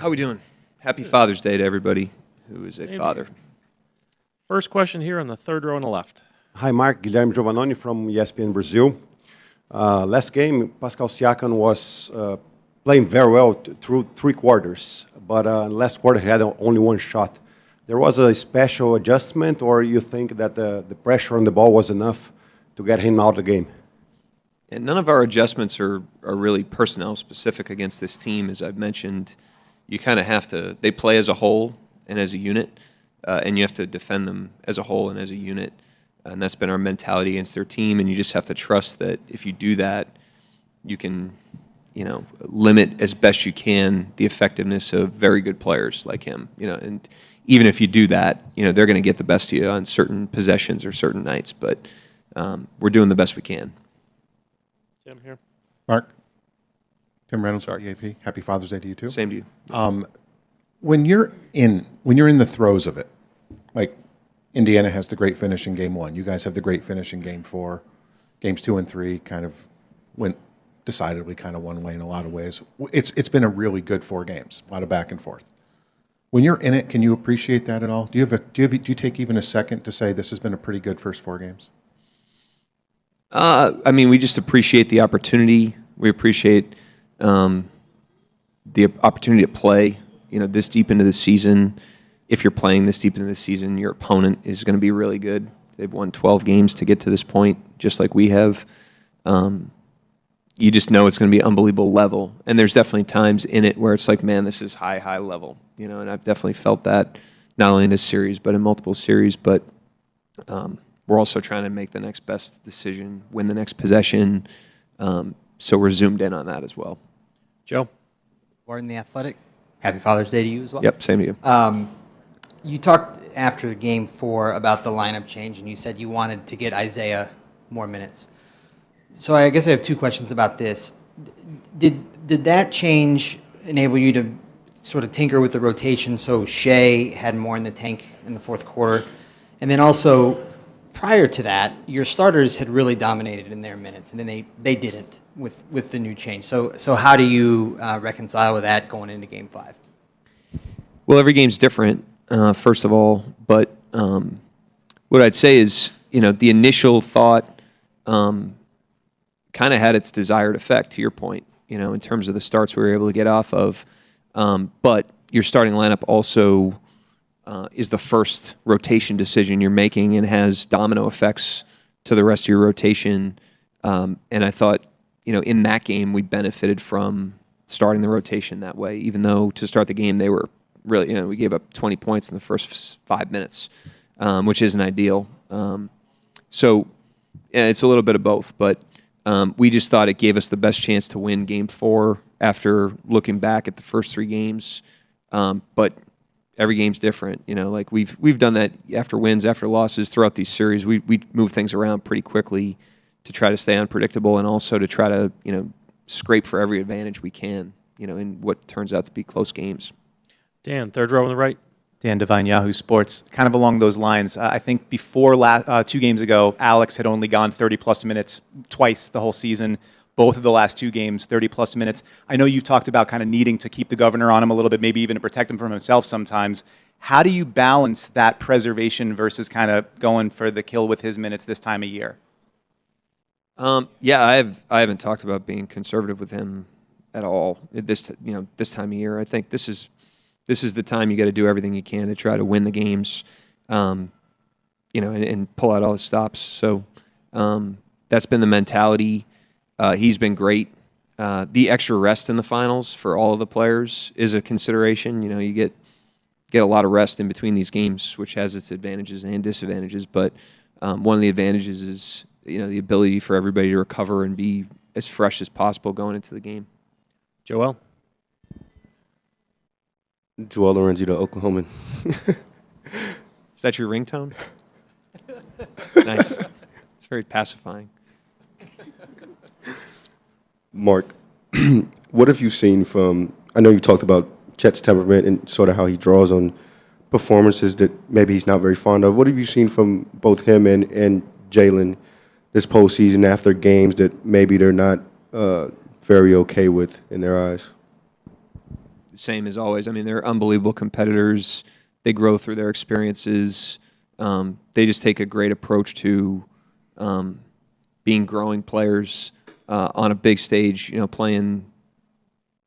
How we doing? Happy Father's Day to everybody who is a father. First question here on the third row on the left. Hi, Mark. Guilherme Giovannoni from ESPN Brazil. Last game, Pascal Siakam was playing very well through 3 quarters, but last quarter he had only 1 shot. There was a special adjustment, or you think that the pressure on the ball was enough to get him out of the game? And none of our adjustments are really personnel specific against this team. As I've mentioned, you kind of have to, they play as a whole and as a unit, and you have to defend them as a whole and as a unit. And that's been our mentality against their team, and you just have to trust that if you do that, you can, limit as best you can the effectiveness of very good players like him. And even if you do that, they're going to get the best of you on certain possessions or certain nights. But we're doing the best we can. Tim here. Mark. Tim Reynolds, DAP. Happy Father's Day to you too. Same to you. When you're in the throes of it, like Indiana has the great finish in Game 1. You guys have the great finish in Game 4. Games 2 and 3 kind of went decidedly kind of one way in a lot of ways. It's been a really good 4 games, a lot of back and forth. When you're in it, can you appreciate that at all? Do you take even a second to say this has been a pretty good first 4 games? We just appreciate the opportunity. We appreciate the opportunity to play, this deep into the season. If you're playing this deep into the season, your opponent is going to be really good. They've won 12 games to get to this point, just like we have. You just know it's going to be unbelievable level. And there's definitely times in it where it's like, man, this is high level. And I've definitely felt that not only in this series, but in multiple series. But we're also trying to make the next best decision, win the next possession. So we're zoomed in on that as well. Joe. Warren, The Athletic. Happy Father's Day to you as well. Yep, same to you. You talked after Game 4 about the lineup change, and you said you wanted to get Isaiah more minutes. So I guess I have 2 questions about this. Did that change enable you to sort of tinker with the rotation so Shai had more in the tank in the fourth quarter? And then also, prior to that, your starters had really dominated in their minutes, and then they didn't with the new change. So how do you reconcile with that going into Game 5? Well, every game's different, first of all. But what I'd say is, the initial thought kind of had its desired effect, to your point, in terms of the starts we were able to get off of. But your starting lineup also is the first rotation decision you're making and has domino effects to the rest of your rotation. And I thought, in that game, we benefited from starting the rotation that way, even though to start the game, they were really, we gave up 20 points in the first 5 minutes, which isn't ideal. So it's a little bit of both, but we just thought it gave us the best chance to win Game 4 after looking back at the first 3 games. But every game's different. Like we've done that after wins, after losses throughout these series. We move things around pretty quickly to try to stay unpredictable and also to try to scrape for every advantage we can. In what turns out to be close games. Dan, third row on the right. Dan Devine, Yahoo Sports. Kind of along those lines, I think before 2 games ago, Alex had only gone 30-plus minutes twice the whole season. Both of the last 2 games, 30-plus minutes. I know you've talked about kind of needing to keep the governor on him a little bit, maybe even to protect him from himself sometimes. How do you balance that preservation versus kind of going for the kill with his minutes this time of year? I haven't talked about being conservative with him at all this time of year. I think this is the time you got to do everything you can to try to win the games, and pull out all the stops. So that's been the mentality. He's been great. The extra rest in the finals for all of the players is a consideration. You get a lot of rest in between these games, which has its advantages and disadvantages. But one of the advantages is the ability for everybody to recover and be as fresh as possible going into the game. Joel. Joel Lorenzi, the Oklahoman. Is that your ringtone? Nice. It's very pacifying. Mark, what have you seen from, I know you talked about Chet's temperament and sort of how he draws on performances that maybe he's not very fond of. What have you seen from both him and Jalen this postseason after games that maybe they're not very okay with in their eyes? same as always. I mean, they're unbelievable competitors. They grow through their experiences. They just take a great approach to being growing players on a big stage, playing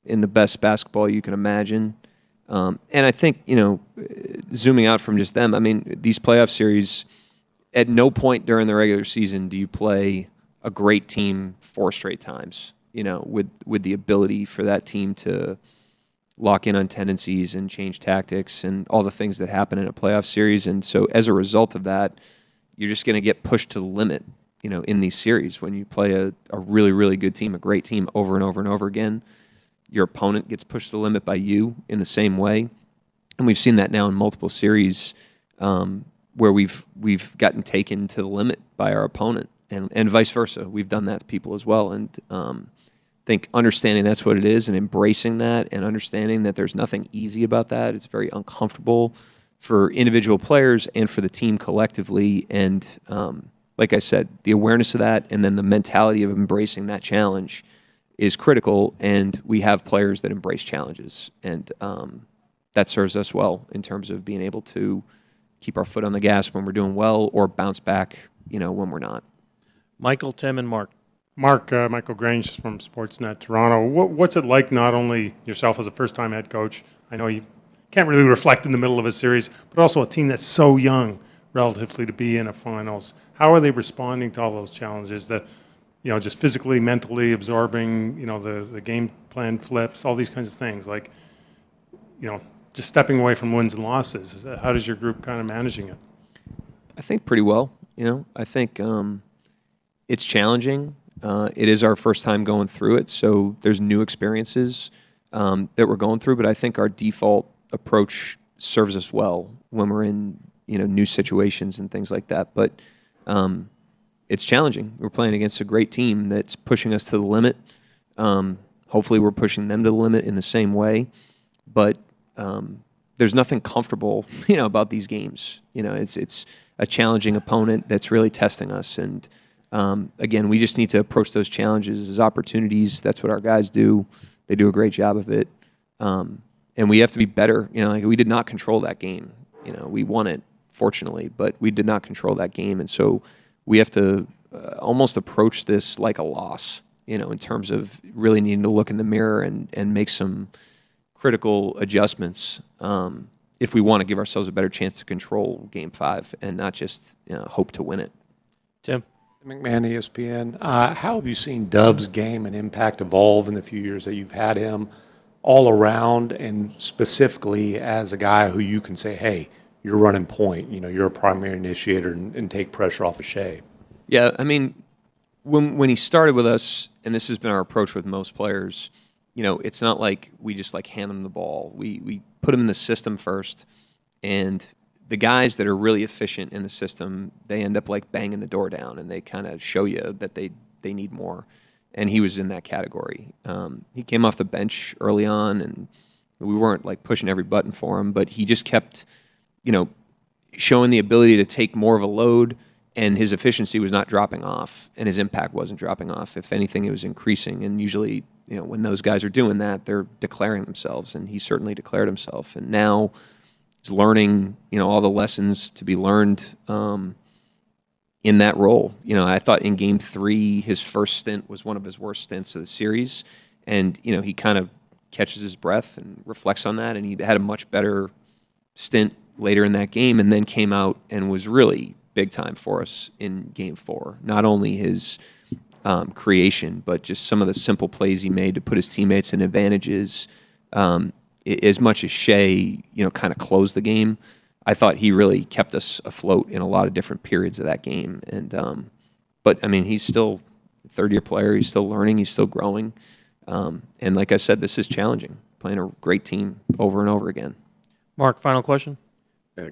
in the best basketball you can imagine. And I think, zooming out from just them, I mean, these playoff series, at no point during the regular season do you play a great team 4 straight times, with the ability for that team to lock in on tendencies and change tactics and all the things that happen in a playoff series. And so as a result of that, you're just going to get pushed to the limit, in these series. When you play a really, really good team, a great team over and over and over again, your opponent gets pushed to the limit by you in the same way. And we've seen that now in multiple series where we've gotten taken to the limit by our opponent and vice versa. We've done that to people as well. And I think understanding that's what it is and embracing that and understanding that there's nothing easy about that. It's very uncomfortable for individual players and for the team collectively. And like I said, the awareness of that and then the mentality of embracing that challenge is critical, and we have players that embrace challenges, and that serves us well in terms of being able to keep our foot on the gas when we're doing well or bounce back, when we're not. Michael, Tim, and Mark. Mark, Michael Grange from Sportsnet Toronto. What's it like not only yourself as a first-time head coach? I know you can't really reflect in the middle of a series, but also a team that's so young relatively to be in a finals. How are they responding to all those challenges? Just physically, mentally absorbing, the game plan flips, all these kinds of things. Like, just stepping away from wins and losses. How does your group kind of managing it? I think pretty well. I think it's challenging. It is our first time going through it, so there's new experiences that we're going through. But I think our default approach serves us well when we're in new situations and things like that. But it's challenging. We're playing against a great team that's pushing us to the limit. Hopefully, we're pushing them to the limit in the same way. But there's nothing comfortable, about these games. It's a challenging opponent that's really testing us. And again, we just need to approach those challenges as opportunities. That's what our guys do. They do a great job of it. And we have to be better. We did not control that game. We won it, fortunately, but we did not control that game. And so we have to almost approach this like a loss, in terms of really needing to look in the mirror and make some critical adjustments if we want to give ourselves a better chance to control Game 5 and not just hope to win it. Tim. McMahon, ESPN. How have you seen Dub's game and impact evolve in the few years that you've had him all around, and specifically as a guy who you can say, hey, you're running point, you're a primary initiator and take pressure off of Shai? Yeah, I mean, when he started with us, and this has been our approach with most players, it's not like we just hand them the ball. We put them in the system first, and the guys that are really efficient in the system, they end up banging the door down, and they kind of show you that they need more. And he was in that category. He came off the bench early on, and we weren't pushing every button for him, but he just kept showing the ability to take more of a load, and his efficiency was not dropping off, and his impact wasn't dropping off. If anything, it was increasing. And usually, when those guys are doing that, they're declaring themselves, and he certainly declared himself. And now he's learning, all the lessons to be learned in that role. I thought in Game 3, his first stint was one of his worst stints of the series, and he kind of catches his breath and reflects on that, and he had a much better stint later in that game, and then came out and was really big time for us in Game 4. Not only his creation, but just some of the simple plays he made to put his teammates in advantages. As much as Shai, kind of closed the game, I thought he really kept us afloat in a lot of different periods of that game. And but I mean, he's still a third-year player. He's still learning. He's still growing. And like I said, this is challenging, playing a great team over and over again. Mark, final question.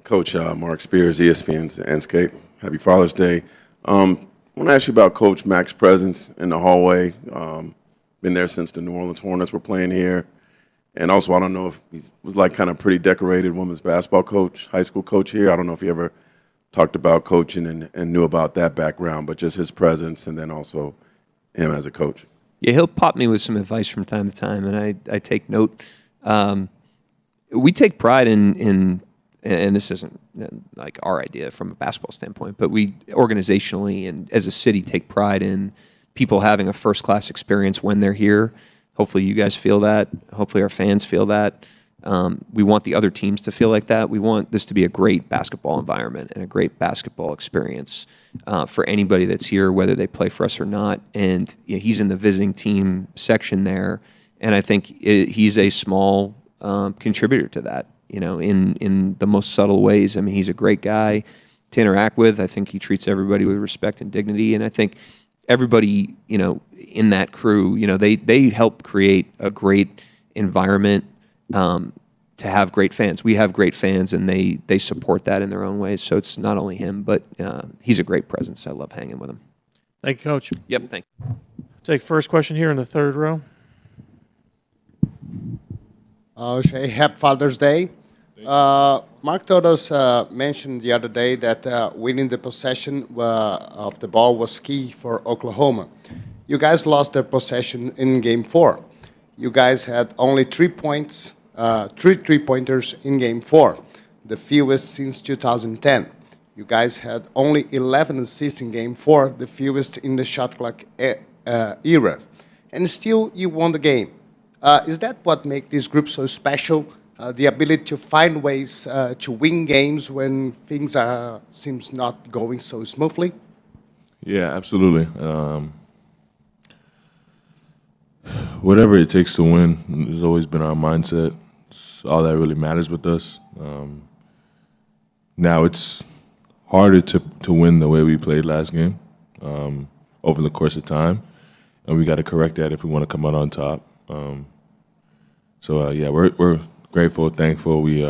Coach Mark Spears, ESPN's Landscape. Happy Father's Day. I want to ask you about Coach Mac's presence in the hallway. Been there since the New Orleans Hornets were playing here. And also, I don't know if he was kind of pretty decorated women's basketball coach, high school coach here. I don't know if he ever talked about coaching and knew about that background, but just his presence and then also him as a coach. Yeah, he'll pop me with some advice from time to time, and I take note. We take pride in and this isn't like our idea from a basketball standpoint, but we organizationally and as a city take pride in people having a first-class experience when they're here. Hopefully you guys feel that. Hopefully our fans feel that. We want the other teams to feel like that. We want this to be a great basketball environment and a great basketball experience for anybody that's here, whether they play for us or not. And he's in the visiting team section there, and I think he's a small contributor to that, in the most subtle ways. I mean, he's a great guy to interact with. I think he treats everybody with respect and dignity, and I think everybody, in that crew, they help create a great environment to have great fans. We have great fans, and they support that in their own ways. So it's not only him, but he's a great presence. I love hanging with him. Thank you, Coach. Yep, thank you. Take first question here in the third row. Shai, happy Father's Day. Mark Daigneault mentioned the other day that winning the possession of the ball was key for Oklahoma. You guys lost their possession in Game 4. You guys had only 3 points, 3 3-pointers in Game 4, the fewest since 2010. You guys had only 11 assists in Game 4, the fewest in the shot clock era. And still, you won the game. Is that what makes this group so special? The ability to find ways to win games when things seems not going so smoothly? Yeah, absolutely. Whatever it takes to win has always been our mindset. It's all that really matters with us. Now it's harder to win the way we played last game over the course of time, and we got to correct that if we want to come out on top. Yeah, we're grateful, thankful. We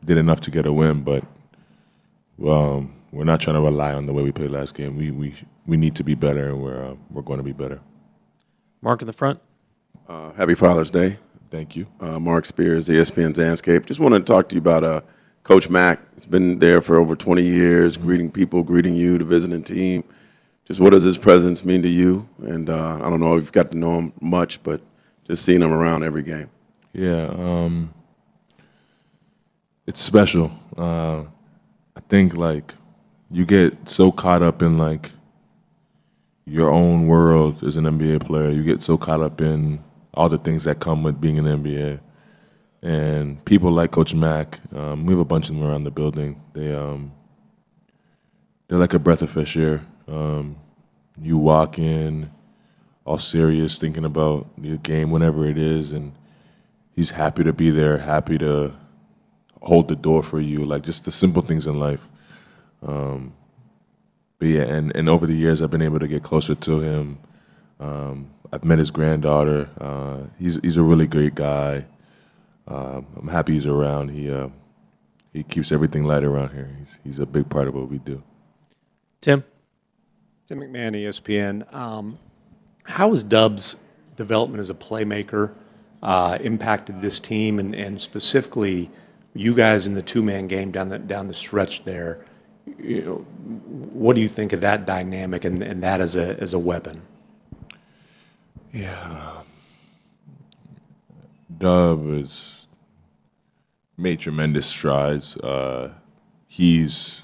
did enough to get a win, but we're not trying to rely on the way we played last game. We need to be better, and we're going to be better. Mark in the front. Happy Father's Day. Thank you. Mark Spears, ESPN's Landscape. Just wanted to talk to you about Coach Mack. He's been there for over 20 years, greeting people, greeting you, the visiting team. Just what does his presence mean to you? And I don't know if you've got to know him much, but just seeing him around every game. Yeah, it's special. I think you get so caught up in your own world as an NBA player. You get so caught up in all the things that come with being in the NBA. And people like Coach Mack, we have a bunch of them around the building. They're like a breath of fresh air. You walk in all serious, thinking about your game, whenever it is, and he's happy to be there, happy to hold the door for you, just the simple things in life. But yeah, and over the years, I've been able to get closer to him. I've met his granddaughter. He's a really great guy. I'm happy he's around. He keeps everything light around here. He's a big part of what we do. Tim McMahon, ESPN. How has Dub's development as a playmaker impacted this team, and specifically you guys in the two-man game down the stretch there? What do you think of that dynamic and that as a weapon? Yeah, Dub has made tremendous strides. He's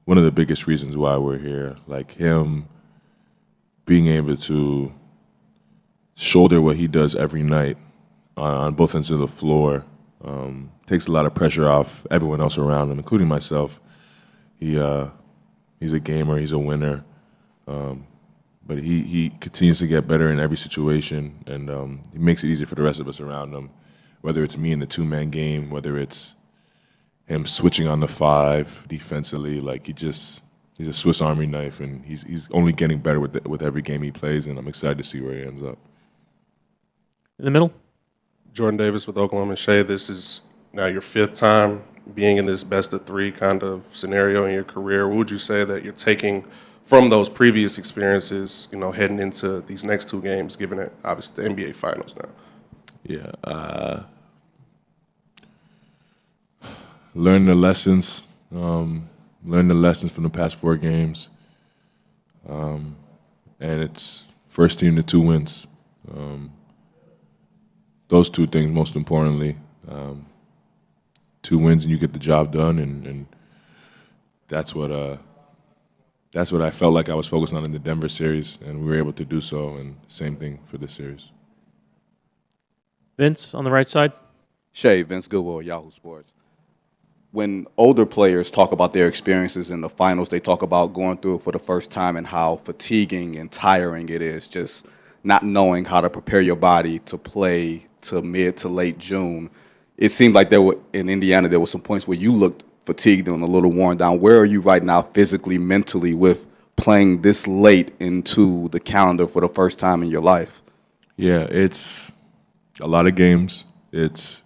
one of the biggest reasons why we're here. Him being able to shoulder what he does every night on both ends of the floor takes a lot of pressure off everyone else around him, including myself. He's a gamer. He's a winner. But he continues to get better in every situation, and he makes it easier for the rest of us around him, whether it's me in the two-man game, whether it's him switching on the 5 defensively. He's a Swiss Army knife, and he's only getting better with every game he plays, and I'm excited to see where he ends up. In the middle. Jordan Davis with Oklahoma. Shai, this is now your 5th time being in this best-of-3 kind of scenario in your career. What would you say that you're taking from those previous experiences, heading into these next 2 games, given it obviously the NBA Finals now? Yeah, learn the lessons. Learn the lessons from the past 4 games. And it's first team to 2 wins. those two things most importantly. 2 wins and you get the job done, and that's what I felt like I was focused on in the Denver series, and we were able to do so, and same thing for this series. Vince, on the right side. Shai, Vince Goodwill, Yahoo Sports. When older players talk about their experiences in the finals, they talk about going through it for the first time and how fatiguing and tiring it is, just not knowing how to prepare your body to play to mid to late June. It seemed like in Indiana, there were some points where you looked fatigued and a little worn down. Where are you right now physically, mentally, with playing this late into the calendar for the first time in your life? Yeah, it's a lot of games. It's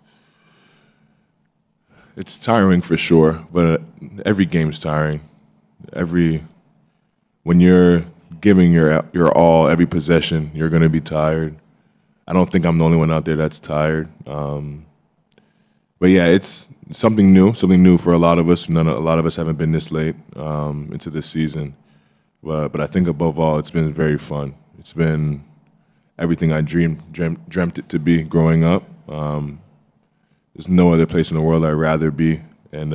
tiring for sure, but every game's tiring. When you're giving your all, every possession, you're going to be tired. I don't think I'm the only one out there that's tired. But yeah, it's something new for a lot of us. A lot of us haven't been this late into this season. But I think above all, it's been very fun. It's been everything I dreamt it to be growing up. There's no other place in the world I'd rather be, and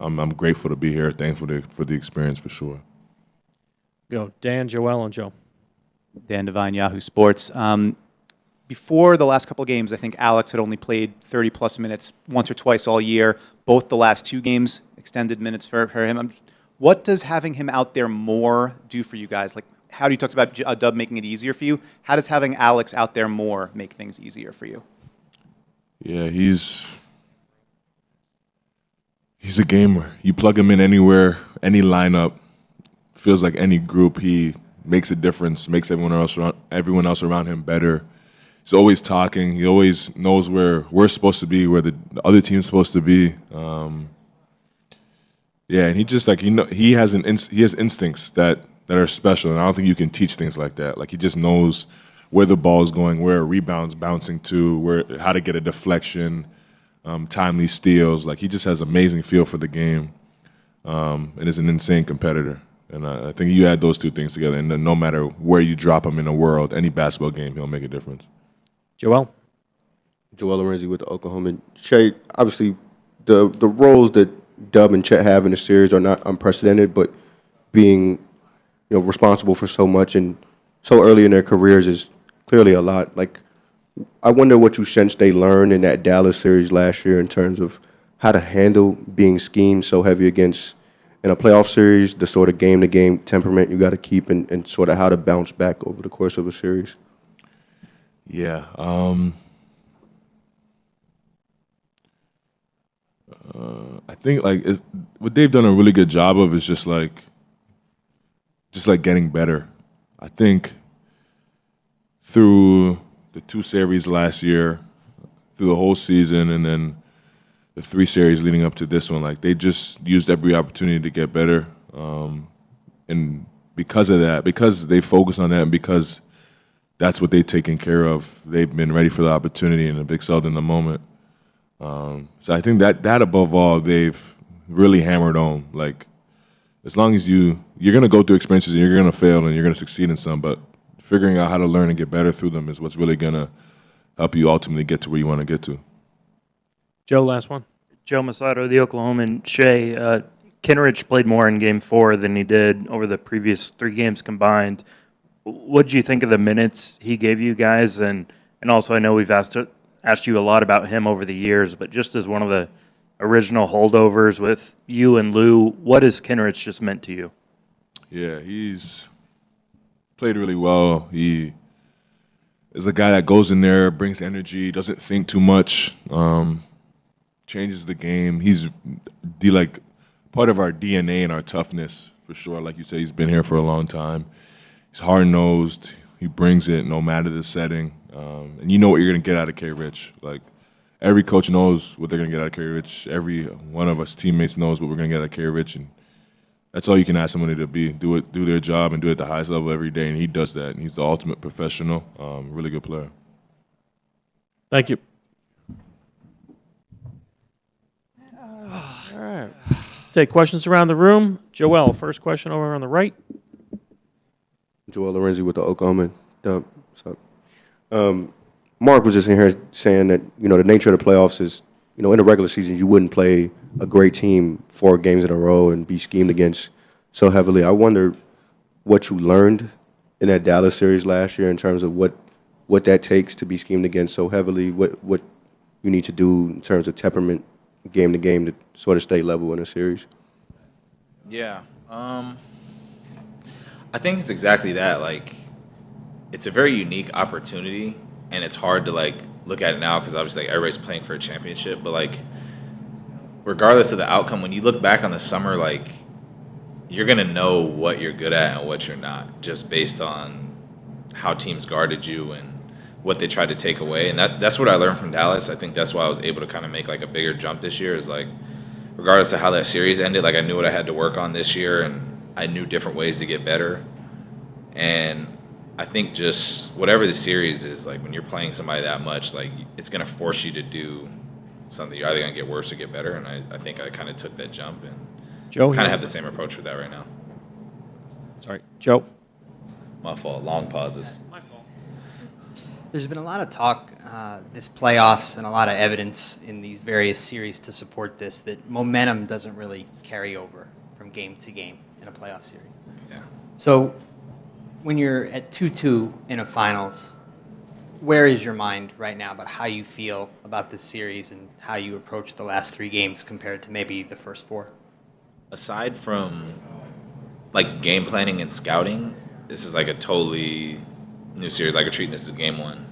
I'm grateful to be here. Thankful for the experience for sure. Go Dan, Joel, and Joe. Dan Devine, Yahoo Sports. Before the last couple of games, I think Alex had only played 30-plus minutes once or twice all year. Both the last 2 games, extended minutes for him. What does having him out there more do for you guys? Like, how do you talk about Dub making it easier for you? How does having Alex out there more make things easier for you? Yeah, he's a gamer. You plug him in anywhere, any lineup, feels like any group. He makes a difference, makes everyone else around him better. He's always talking. He always knows where we're supposed to be, where the other team's supposed to be. Yeah, and he just he has instincts that are special, and I don't think you can teach things like that. Like, he just knows where the ball's going, where a rebound's bouncing to, how to get a deflection, timely steals. Like, he just has amazing feel for the game, and is an insane competitor. And I think you add those two things together, and then no matter where you drop him in the world, any basketball game, he'll make a difference. Joel Lorenzi with the Oklahoma. Shai, obviously, the roles that Dub and Chet have in the series are not unprecedented, but being responsible for so much and so early in their careers is clearly a lot. Like, I wonder what you sense they learned in that Dallas series last year in terms of how to handle being schemed so heavy against in a playoff series, the sort of game-to-game temperament you got to keep, and sort of how to bounce back over the course of a series. Yeah. I think what they've done a really good job of is just getting better. I think through the 2 series last year, through the whole season, and then the 3 series leading up to this one, they just used every opportunity to get better. And because of that, because they focus on that, and because that's what they've taken care of, they've been ready for the opportunity and have excelled in the moment. So I think that above all, they've really hammered home. Like, as long as you're going to go through experiences and you're going to fail and you're going to succeed in some, but figuring out how to learn and get better through them is what's really going to help you ultimately get to where you want to get to. Joe, last one. Joe Masato, the Oklahoman. Shai, Kenrich played more in Game 4 than he did over the previous 3 games combined. What did you think of the minutes he gave you guys? And also, I know we've asked you a lot about him over the years, but just as one of the original holdovers with you and Lou, what has Kenrich just meant to you? Yeah, he's played really well. He is a guy that goes in there, brings energy, doesn't think too much, changes the game. He's part of our DNA and our toughness, for sure. Like you said, he's been here for a long time. He's hard-nosed. He brings it no matter the setting. And you know what you're going to get out of K-Rich. Like, every coach knows what they're going to get out of K-Rich. Every one of us teammates knows what we're going to get out of K-Rich. And that's all you can ask somebody to be. Do their job and do it at the highest level every day. And he does that. And he's the ultimate professional. Really good player. Thank you. All right. Take questions around the room. Joel, first question over on the right. Joel Lorenzi with the Oklahoma. What's up? Mark was just in here saying that, the nature of the playoffs is, in the regular season, you wouldn't play a great team 4 games in a row and be schemed against so heavily. I wonder what you learned in that Dallas series last year in terms of what that takes to be schemed against so heavily, what you need to do in terms of temperament game to game to sort of stay level in a series. Yeah. I think it's exactly that. Like, it's a very unique opportunity, and it's hard to, look at it now because obviously everybody's playing for a championship. But, regardless of the outcome, when you look back on the summer, you're going to know what you're good at and what you're not just based on how teams guarded you and what they tried to take away. And that's what I learned from Dallas. I think that's why I was able to kind of make, a bigger jump this year is, regardless of how that series ended, I knew what I had to work on this year, and I knew different ways to get better. And I think just whatever the series is, when you're playing somebody that much, it's going to force you to do something. You're either going to get worse or get better, and I think I kind of took that jump and Joe, kind of have the same approach with that right now. Sorry, Joe. My fault. Long pauses. My fault. There's been a lot of talk this playoffs and a lot of evidence in these various series to support this, that momentum doesn't really carry over from game to game in a playoff series. Yeah. So when you're at 2-2 in a finals, where is your mind right now about how you feel about this series and how you approach the last 3 games compared to maybe the first 4? Aside from game planning and scouting, this is a totally new series. We're treating this as game 1.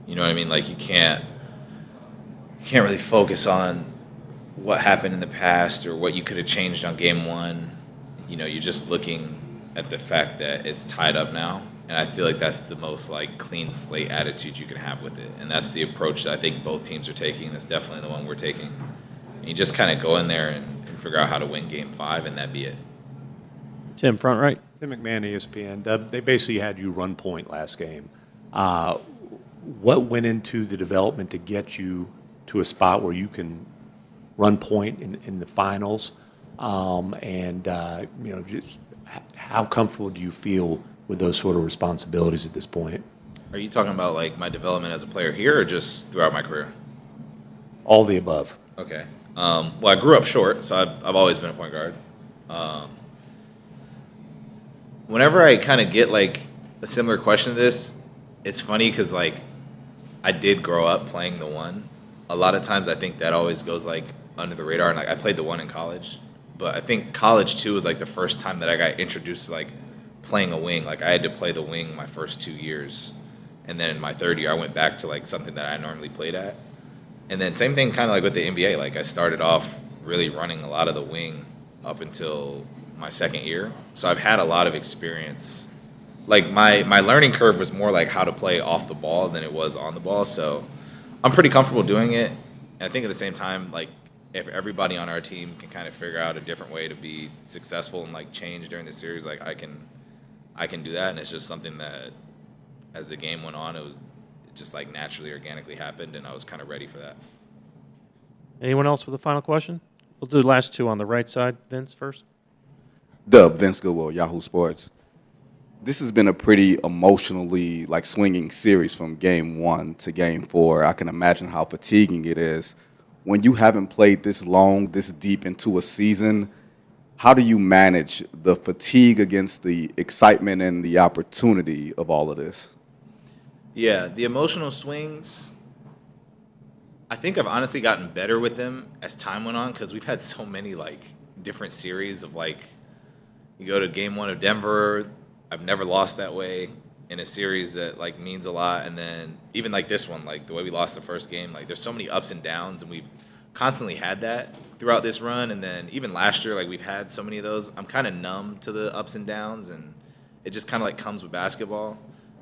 You know what I mean? You can't really focus on what happened in the past or what you could have changed on game 1. You're just looking at the fact that it's tied up now, and I feel like that's the most clean slate attitude you can have with it, and that's the approach that I think both teams are taking. That's definitely the one we're taking. And you just kind of go in there and figure out how to win game 5, and that'd be it. Tim, front right. Tim McMahon, ESPN. They basically had you run point last game. What went into the development to get you to a spot where you can run point in the finals? Just how comfortable do you feel with those sort of responsibilities at this point? Are you talking about my development as a player here or just throughout my career? All the above. Okay. Well, I grew up short, so I've always been a point guard. Whenever I kind of get a similar question to this, it's funny because I did grow up playing the 1. A lot of times I think that always goes under the radar, and I played the 1 in college. But I think college too was the first time that I got introduced to playing a wing. I had to play the wing my first 2 years, and then in my 3rd year I went back to something that I normally played at. And then same thing kind of with the NBA. I started off really running a lot of the wing up until my 2nd year. So I've had a lot of experience. My learning curve was more how to play off the ball than it was on the ball. So I'm pretty comfortable doing it. And I think at the same time, if everybody on our team can kind of figure out a different way to be successful and change during the series, I can do that. And it's just something that as the game went on, it just naturally, organically happened, and I was kind of ready for that. Anyone else with a final question? We'll do the last 2 on the right side. Vince first. Vince Goodwill, Yahoo Sports. This has been a pretty emotionally swinging series from game 1 to game 4. I can imagine how fatiguing it is. When you haven't played this long, this deep into a season, how do you manage the fatigue against the excitement and the opportunity of all of this? Yeah, the emotional swings, I think I've honestly gotten better with them as time went on because we've had so many different series of you go to game 1 of Denver, I've never lost that way in a series that means a lot, and then even this one, the way we lost the first game, there's so many ups and downs, and we've constantly had that throughout this run. And then even last year, we've had so many of those. I'm kind of numb to the ups and downs, and it just kind of comes with basketball.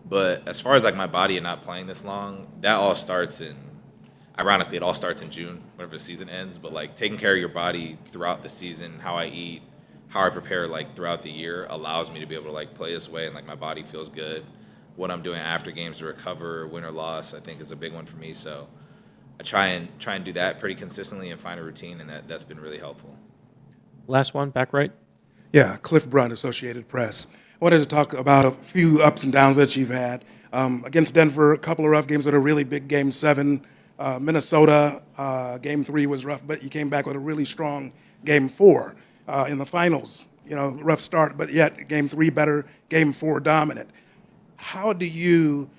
But as far as my body and not playing this long, that all starts ironically, it all starts in June, whenever the season ends. But taking care of your body throughout the season, how I eat, how I prepare throughout the year allows me to be able to play this way, and my body feels good. What I'm doing after games to recover, win or loss, I think is a big one for me. So I try and do that pretty consistently and find a routine, and that's been really helpful. Last one, back right. Yeah, Cliff Brunt, Associated Press. I wanted to talk about a few ups and downs that you've had. Against Denver, a couple of rough games with a really big Game 7. Minnesota, Game 3 was rough, but you came back with a really strong Game 4 in the finals. Rough start, but yet Game 3 better, Game 4 dominant. How do you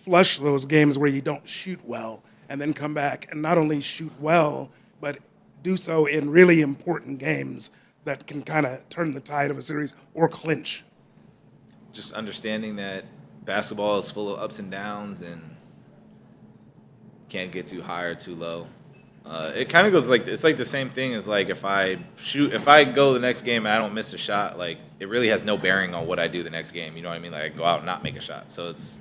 flush those games where you don't shoot well and then come back and not only shoot well, but do so in really important games that can kind of turn the tide of a series or clinch? Just understanding that basketball is full of ups and downs and can't get too high or too low. It kind of goes like, it's like the same thing as like if I go the next game and I don't miss a shot, like it really has no bearing on what I do the next game. You know what I mean? Like I go out and not make a shot. So it's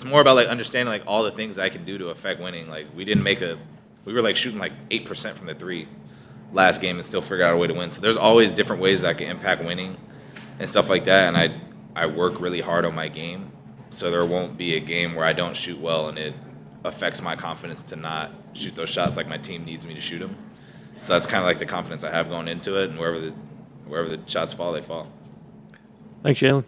more about like understanding like all the things I can do to affect winning. Like we were like shooting like 8% from the three last game and still figure out a way to win. So there's always different ways that I can impact winning and stuff like that. And I work really hard on my game. So there won't be a game where I don't shoot well and it affects my confidence to not shoot those shots like my team needs me to shoot them. So that's kind of like the confidence I have going into it, and wherever the shots fall, they fall. Thanks, Jalen.